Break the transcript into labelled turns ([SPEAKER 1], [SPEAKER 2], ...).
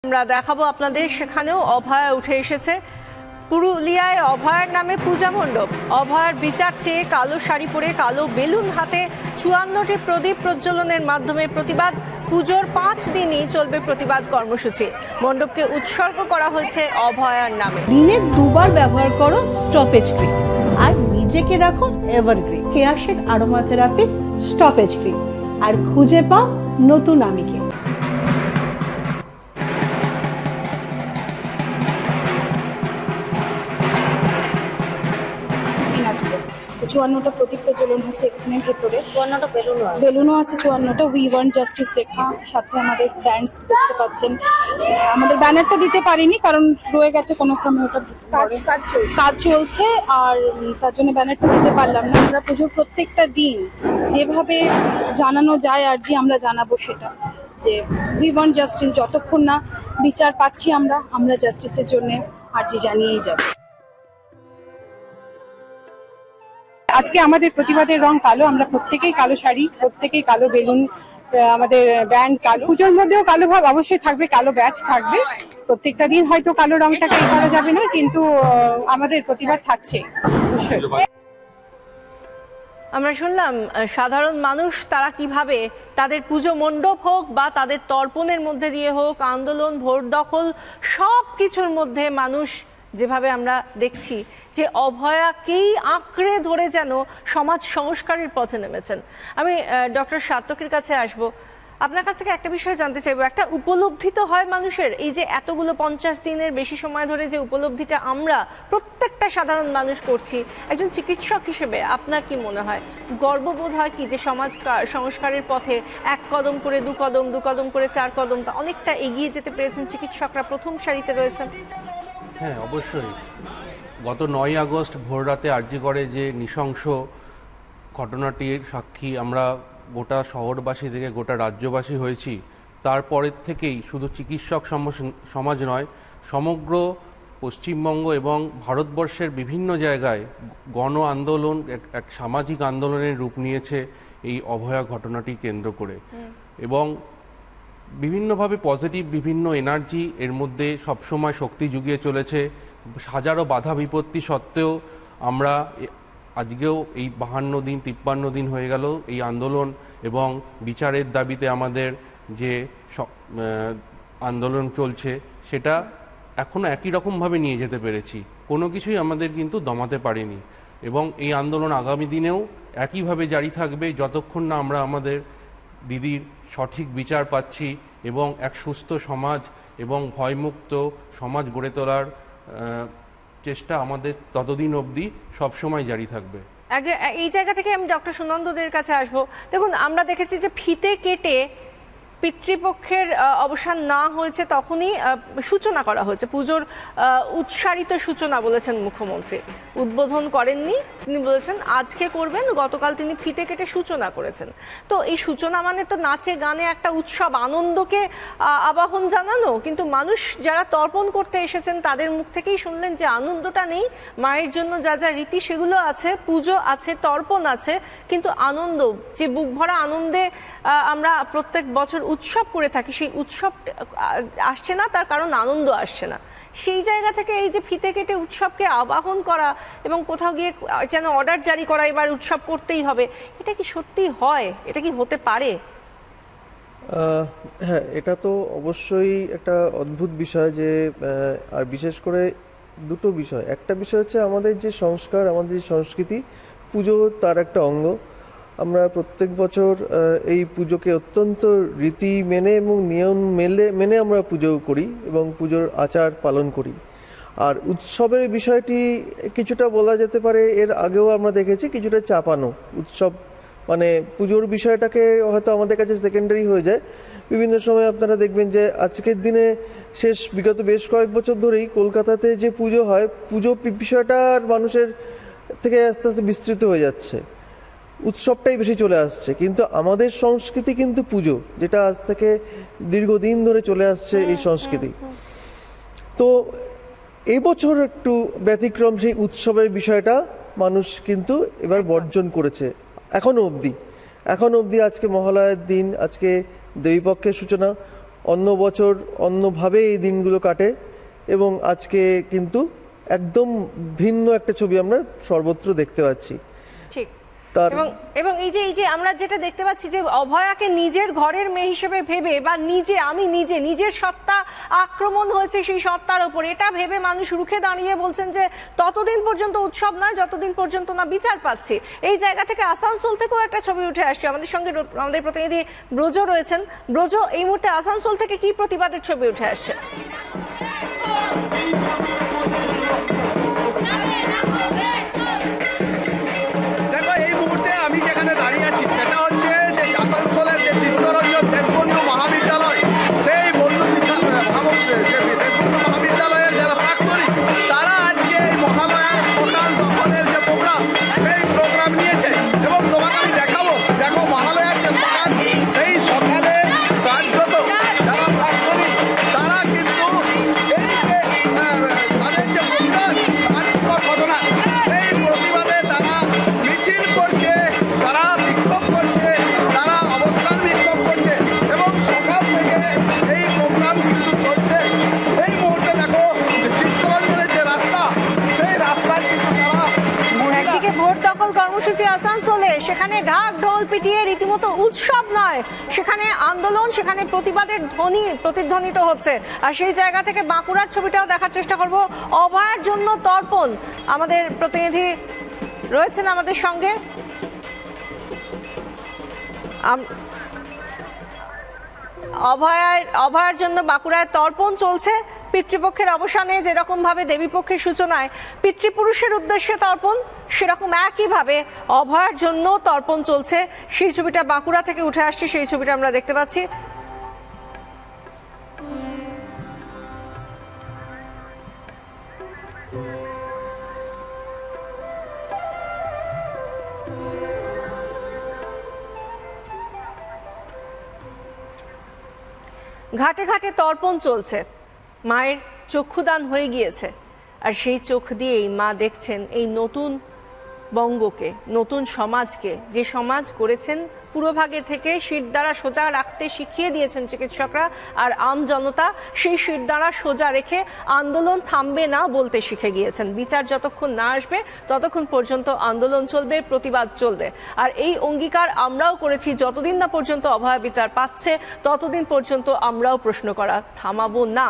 [SPEAKER 1] আমরা দেখাবো আপনাদের, সেখানেও অভয়া উঠে এসেছে। পুরুলিয়ায় অভয়ার নামে পূজা মণ্ডপ, অভয়ার বিচার চেয়ে কালো শাড়ি পরে কালো বেলুন হাতে 54টি প্রদীপ প্রজ্বলনের মাধ্যমে প্রতিবাদ। পুজোর 5 দিনই চলবে প্রতিবাদ কর্মসূচি। মণ্ডপকে উৎসর্গ করা হয়েছে অভয়ার নামে।
[SPEAKER 2] দিনে 2 বার ব্যবহার করো স্টপেজ ক্রিম আর নিজেকে রাখো এভারগ্রিন। কেয়াশেড আরোমা থেরাপি স্টপেজ ক্রিম, আর খুঁজে পাও নতুন আমিকে।
[SPEAKER 3] 54টা প্রদীপ প্রজ্বলন হচ্ছে এখানের ভেতরে। 54টা বেলুনও আছে, 54টা উই ওয়ান্ট জাস্টিস লেখা। সাথে আমাদের ব্যান্ডস দেখতে পাচ্ছেন। আমাদের ব্যানারটা দিতে পারিনি কারণ রয়ে গেছে কোনো ক্রমে, ওটা কাজ চলছে, আর তার জন্য ব্যানারটা দিতে পারলাম না। আমরা পুজোর প্রত্যেকটা দিন যেভাবে জানানো যায় আর যে আমরা জানাবো সেটা, যে উই ওয়ান্ট জাস্টিস। যতক্ষণ না বিচার পাচ্ছি আমরা জাস্টিসের জন্য আর যে জানিয়েই যাব। আজকে আমাদের প্রতিবাদের রং কালো। আমরা প্রত্যেকেই কালো শাড়ি, প্রত্যেকেই কালো বেলুন, আমাদের ব্যান্ড কালো। পুজোর মধ্যেও কালো ভাব অবশ্যই থাকবে, কালো ব্যাচ থাকবে। প্রত্যেকটা দিন হয়তো কালো রংটাকে করা যাবে না, কিন্তু আমাদের প্রতিবাদ থাকছে অবশ্যই।
[SPEAKER 1] আমরা শুনলাম সাধারণ মানুষ তারা কিভাবে তাদের পুজো মণ্ডপ হোক বা তাদের তর্পণের মধ্যে দিয়ে হোক, আন্দোলন, ভোট দখল, সব কিছুর মধ্যে মানুষ যেভাবে আমরা দেখছি যে অভয়াকেই আঁকড়ে ধরে যেন সমাজ সংস্কারের পথে নেমেছেন। আমি ডক্টর সাত্তকীর কাছে আসব। আপনার কাছ থেকে একটা বিষয় জানতে চাইবো, একটা উপলব্ধি তো হয় মানুষের, এই যে এতগুলো 50 দিনের বেশি সময় ধরে যে উপলব্ধিটা আমরা প্রত্যেকটা সাধারণ মানুষ করছি, একজন চিকিৎসক হিসেবে আপনার কি মনে হয়, গর্ববোধ হয় কি যে সমাজ সংস্কারের পথে 1 কদম করে 2 কদম, 2 কদম করে 4 কদম, তা অনেকটা এগিয়ে যেতে পেরেছেন, চিকিৎসকরা প্রথম সারিতে রয়েছেন?
[SPEAKER 4] হ্যাঁ, অবশ্যই। গত 9ই আগস্ট ভোররাতে আরজিকরে যে নৃশংস ঘটনাটির সাক্ষী আমরা গোটা শহরবাসী থেকে গোটা রাজ্যবাসী হয়েছি, তারপরের থেকেই শুধু চিকিৎসক সমাজ নয়, সমগ্র পশ্চিমবঙ্গ এবং ভারতবর্ষের বিভিন্ন জায়গায় গণ আন্দোলন, এক সামাজিক আন্দোলনের রূপ নিয়েছে এই অভয়া ঘটনাটি কেন্দ্র করে। এবং বিভিন্নভাবে পজিটিভ বিভিন্ন এনার্জি এর মধ্যে সবসময় শক্তি জুগিয়ে চলেছে। হাজারো বাধা বিপত্তি সত্ত্বেও আমরা আজকেও এই 52 দিন 53 দিন হয়ে গেল এই আন্দোলন এবং বিচারের দাবিতে আমাদের যে আন্দোলন চলছে সেটা এখনও একই রকমভাবে নিয়ে যেতে পেরেছি। কোনো কিছুই আমাদের কিন্তু দমাতে পারিনি এবং এই আন্দোলন আগামী দিনেও একইভাবে জারি থাকবে যতক্ষণ না আমরা আমাদের দিদির সঠিক বিচার পাচ্ছি এবং এক সুস্থ সমাজ এবং ভয়মুক্ত সমাজ গড়ে তোলার চেষ্টা আমাদের ততদিন অবধি সবসময় জারি থাকবে।
[SPEAKER 1] এই জায়গা থেকে আমি ডক্টর সুনন্দদের কাছে আসবো। দেখুন, আমরা দেখেছি যে ফিতে কেটে পিতৃপক্ষের অবসান না হয়েছে তখনই সূচনা করা হয়েছে, পুজোর উৎসারিত সূচনা বলেছেন মুখ্যমন্ত্রী। উদ্বোধন করেননি, তিনি বলেছেন আজকে করবেন, গতকাল তিনি ফিতে কেটে সূচনা করেছেন। তো এই সূচনা মানে তো নাচে গানে একটা উৎসব, আনন্দকে আবাহন জানানো, কিন্তু মানুষ যারা তর্পণ করতে এসেছেন তাদের মুখ থেকেই শুনলেন যে আনন্দটা নেই। মায়ের জন্য যা যা রীতি সেগুলো আছে, পুজো আছে, তর্পণ আছে, কিন্তু আনন্দ, যে বুক ভরা আনন্দে আমরা প্রত্যেক বছর উৎসব করে থাকি, সেই উৎসব আসছে না, তার কারণ আনন্দ আসছে না। সেই জায়গা থেকে এই যে ফিতে কেটে উৎসবকে আবাহন করা এবং কোথাও গিয়ে যেন অর্ডার জারি করা এবার উৎসব করতেই হবে, এটা কি সত্যি হয়? এটা কি হতে পারে?
[SPEAKER 5] হ্যাঁ, এটা তো অবশ্যই একটা অদ্ভুত বিষয়। যে আর বিশেষ করে দুটো বিষয়, একটা বিষয় হচ্ছে আমাদের যে সংস্কার, আমাদের যে সংস্কৃতি, পুজো তার একটা অঙ্গ। আমরা প্রত্যেক বছর এই পুজোকে অত্যন্ত রীতি মেনে এবং নিয়ম মেনে আমরা পুজো করি এবং পুজোর আচার পালন করি। আর উৎসবের বিষয়টি কিছুটা বলা যেতে পারে এর আগেও আমরা দেখেছি কিছুটা চাপানো। উৎসব মানে পুজোর বিষয়টাকে হয়তো আমাদের কাছে সেকেন্ডারি হয়ে যায়। বিভিন্ন সময় আপনারা দেখবেন যে আজকের দিনে বিগত বেশ কয়েক বছর ধরেই কলকাতাতে যে পুজো হয়, পুজো বিষয়টা আর মানুষের থেকে আস্তে আস্তে বিস্তৃত হয়ে যাচ্ছে, উৎসবটাই বেশি চলে আসছে। কিন্তু আমাদের সংস্কৃতি কিন্তু পুজো, যেটা আজ থেকে দীর্ঘদিন ধরে চলে আসছে এই সংস্কৃতি। তো এই বছর একটু ব্যতিক্রম, সেই উৎসবের বিষয়টা মানুষ কিন্তু এবার বর্জন করেছে। এখনো অবধি আজকে মহালয়ার দিন, আজকে দেবীপক্ষের সূচনা, অন্য বছর অন্যভাবে এই দিনগুলো কাটে এবং আজকে কিন্তু একদম ভিন্ন একটা ছবি আমরা সর্বত্র দেখতে পাচ্ছি।
[SPEAKER 1] ঠিক। এবং এই যে আমরা যেটা দেখতে পাচ্ছি যে অভয়াকে নিজের ঘরের মেয়ে হিসেবে ভেবে বা নিজের সত্তা আক্রমণ হয়েছে সেই সত্তার উপর, এটা ভেবে মানুষ রুখে দাঁড়িয়ে বলছেন যে ততদিন পর্যন্ত উৎসব নয় যতদিন পর্যন্ত না বিচার পাচ্ছি। এই জায়গা থেকে আসানসোল থেকেও একটা ছবি উঠে আসছে। আমাদের সঙ্গে আমাদের প্রতিনিধি ব্রজ রয়েছেন। ব্রজ, এই মুহূর্তে আসানসোল থেকে কি প্রতিবাদের ছবি উঠে আসছে?
[SPEAKER 6] আমি যেখানে দাঁড়িয়ে আছি সেটা হচ্ছে যে আসানসোলের যে চিত্তরঞ্জন দেশবন্ধু মহাবিদ্যালয়, সেই দেশবন্ধু মহাবিদ্যালয়ের যারা প্রাক্তনী তারা আজকে এই মহালয়ার সকাল দখলের যে প্রোগ্রাম, সেই প্রোগ্রাম নিয়েছে। এবং তোমাকে আমি দেখাবো, দেখো মহালয়ার যে সকাল, সেই সকালে কার্যত যারা প্রাক্তনী তারা কিন্তু তাদের যে প্রতিবাদ কার্যকর ঘটনা, সেই প্রতিবাদে তারা মিছিল করছে, তারা বিক্ষোভ করছে, তারা অবস্থান বিক্ষোভ করছে এবং সকাল থেকে এই প্রোগ্রাম কিন্তু চলছে। এই মুহূর্তে দেখো চিত্তরঞ্জনের যে রাস্তা, সেই রাস্তায় কিন্তু তারা
[SPEAKER 1] একদিকে ভোট দখল কর্মসূচি আসানসোলে, সেখানে ঢাক ঢোল পিটিয়ে রীতিমতো উৎসব নয়, সেখানে আন্দোলন, সেখানে প্রতিবাদের ধ্বনি প্রতিধ্বনিত হচ্ছে। আর সেই জায়গা থেকে বাঁকুড়ার ছবিটাও দেখার চেষ্টা করব। অভয়ার জন্য তর্পণ, আমাদের প্রতিনিধি রয়েছেন আমাদের সঙ্গে। অভয়ার জন্য বাঁকুড়ায় তর্পণ চলছে। পিতৃপক্ষের অবসানে যেরকম ভাবে দেবীপক্ষের সূচনায় পিতৃপুরুষের উদ্দেশ্যে তর্পণ, সেরকম একইভাবে অভয়ার জন্য তর্পণ চলছে। সেই ছবিটা বাঁকুড়া থেকে উঠে আসছে, সেই ছবিটা আমরা দেখতে পাচ্ছি। ঘাটে ঘাটে তর্পণ চলছে, মায়ের চক্ষুদান হয়ে গিয়েছে, আর সেই চোখ দিয়েই মা দেখছেন এই নতুন বঙ্গকে, নতুন সমাজকে, যে সমাজ করেছেন পুরোভাগে থেকে শিরদাঁড়া সোজা রাখতে শিখিয়ে দিয়েছেন চিকিৎসকরা, আর আম জনতা সেই শিরদাঁড়া সোজা রেখে আন্দোলন থামবে না বলতে শিখে গিয়েছেন। বিচার যতক্ষণ না আসবে ততক্ষণ পর্যন্ত আন্দোলন চলবে, প্রতিবাদ চলবে। আর এই অঙ্গীকার আমরাও করেছি, যতদিন না পর্যন্ত অভয়া বিচার পাচ্ছে ততদিন পর্যন্ত আমরাও প্রশ্ন করা থামাবো না।